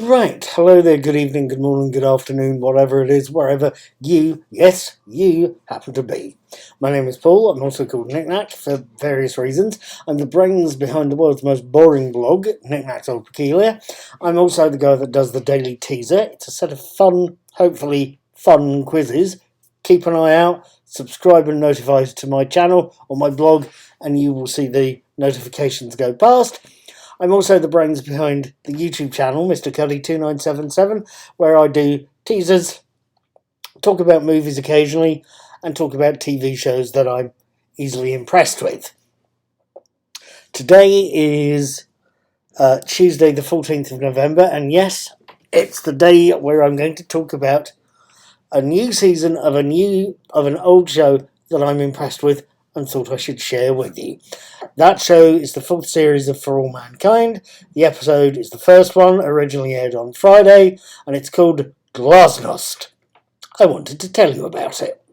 Right, hello there, good evening, good morning, good afternoon, whatever it is, wherever you, yes, you happen to be. My name is Paul, I'm also called Knickknack for various reasons. I'm the brains behind the world's most boring blog, Knickknack's Old Peculiar. I'm also the guy that does the daily teaser. It's a set of fun, hopefully fun quizzes. Keep an eye out, subscribe and notify to my channel or my blog, and you will see the notifications go past. I'm also the brains behind the YouTube channel, Mr. Cuddy2977, where I do teasers, talk about movies occasionally, and talk about TV shows that I'm easily impressed with. Today is Tuesday the 14th of November, and yes, it's the day where I'm going to talk about a new season of an old show that I'm impressed with and thought I should share with you. That show is the fourth series of For All Mankind. The episode is the first one, originally aired on Friday, and it's called Glasnost. I wanted to tell you about it.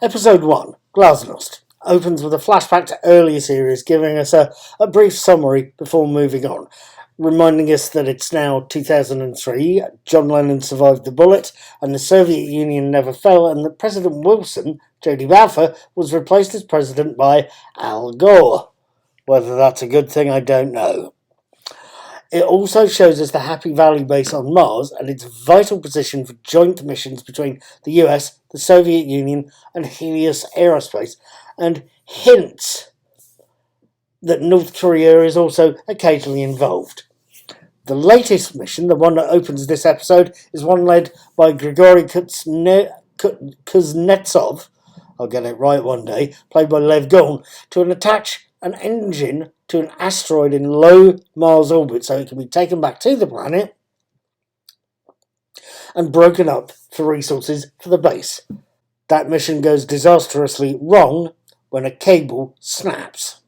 Episode 1, Glasnost, opens with a flashback to earlier series, giving us a brief summary before moving on, reminding us that it's now 2003, John Lennon survived the bullet, and the Soviet Union never fell, and that President Wilson, J.D. Balfour, was replaced as president by Al Gore. Whether that's a good thing, I don't know. It also shows us the Happy Valley base on Mars and its vital position for joint missions between the US, the Soviet Union, and Helios Aerospace, and hints that North Korea is also occasionally involved. The latest mission, the one that opens this episode, is one led by Grigory Kuznetsov, I'll get it right one day, played by Lev Gorn, to attach an engine to an asteroid in low Mars orbit so it can be taken back to the planet and broken up for resources for the base. That mission goes disastrously wrong when a cable snaps.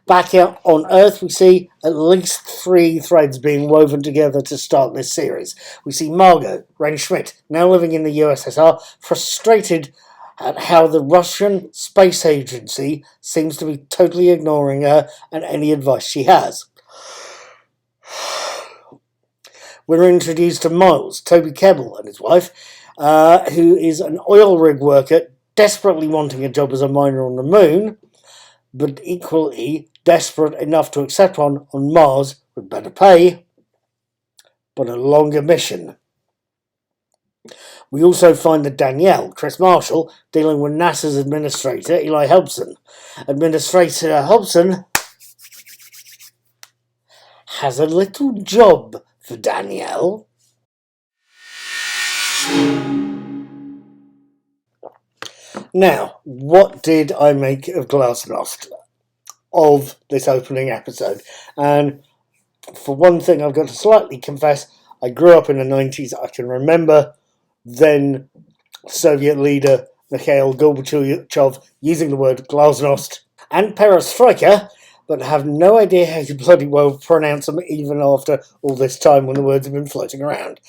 Back out on Earth, we see at least 3 threads being woven together to start this series. We see Margot, Ren Schmidt, now living in the USSR, frustrated at how the Russian Space Agency seems to be totally ignoring her and any advice she has. We're introduced to Miles, Toby Kebbell and his wife, who is an oil rig worker desperately wanting a job as a miner on the moon, but equally desperate enough to accept one on Mars with better pay, but a longer mission. We also find that Danielle, Chris Marshall, dealing with NASA's administrator, Eli Hobson. Administrator Hobson has a little job for Danielle. Now, what did I make of Glasnost, of this opening episode? And for one thing, I've got to slightly confess, I grew up in the 90s. I can remember then Soviet leader Mikhail Gorbachev using the word Glasnost and perestroika, but have no idea how to bloody well pronounce them even after all this time when the words have been floating around.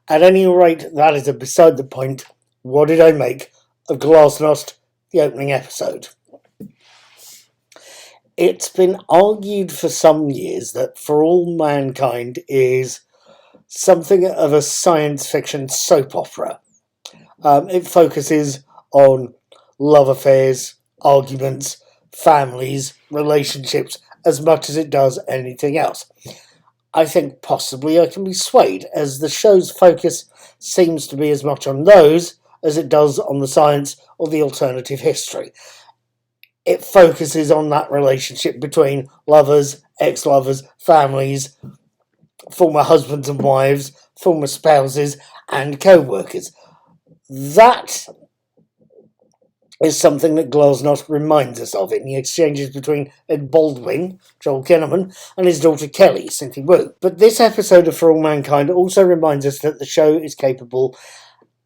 At any rate, that is beside the point. What did I make of Glasnost, the opening episode? It's been argued for some years that For All Mankind is something of a science fiction soap opera. It focuses on love affairs, arguments, families, relationships, as much as it does anything else. I think possibly I can be swayed, as the show's focus seems to be as much on those as it does on the science or the alternative history. It focuses on that relationship between lovers, ex-lovers, families, former husbands and wives, former spouses, and co-workers. That is something that Glasnost reminds us of in the exchanges between Ed Baldwin, Joel Kinnaman, and his daughter Kelly, Cynthia Wu. But this episode of For All Mankind also reminds us that the show is capable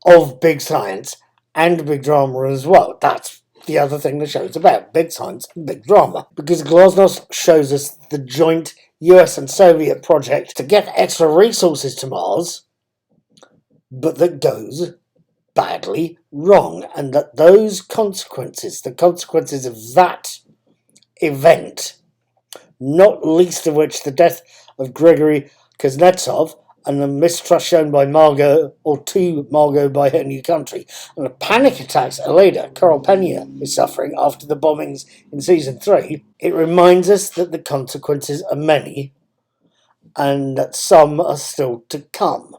of big science and big drama as well. That's the other thing the show's about, big science and big drama. Because Glasnost shows us the joint US and Soviet project to get extra resources to Mars, but that goes badly wrong, and that those consequences, the consequences of that event, not least of which the death of Gregory Kuznetsov and the mistrust shown by Margot, or to Margot, by her new country, and the panic attacks Elena Coral Pena is suffering after the bombings in season 3, it reminds us that the consequences are many and that some are still to come.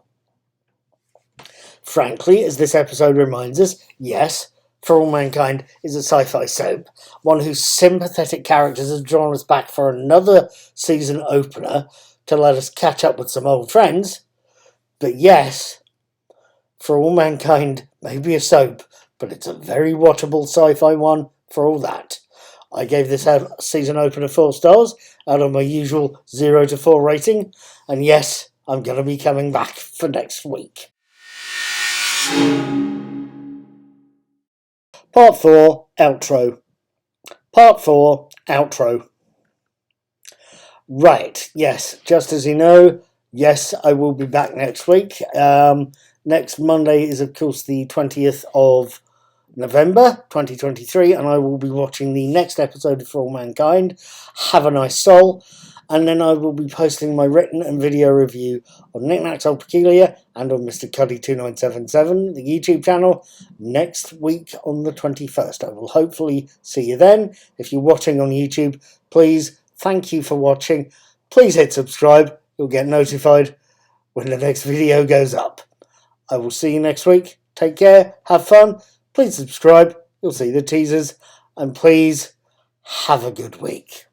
Frankly, as this episode reminds us, yes, For All Mankind is a sci-fi soap, one whose sympathetic characters have drawn us back for another season opener to let us catch up with some old friends. But yes, For All Mankind may be a soap, but it's a very watchable sci-fi one for all that. I gave this season opener 4 stars out of my usual 0 to 4 rating, and yes, I'm going to be coming back for next week. Part 4, Outro. Part 4, Outro. Right, yes, just as you know, yes, I will be back next week. Next Monday is, of course, the 20th of November 2023, and I will be watching the next episode of For All Mankind, Have a Nice Soul, and then I will be posting my written and video review on Knickknacks Old Peculiar and on Mr. Cuddy2977, the YouTube channel, next week on the 21st. I will hopefully see you then. If you're watching on YouTube, please, thank you for watching. Please hit subscribe. You'll get notified when the next video goes up. I will see you next week. Take care. Have fun. Please subscribe. You'll see the teasers. And please have a good week.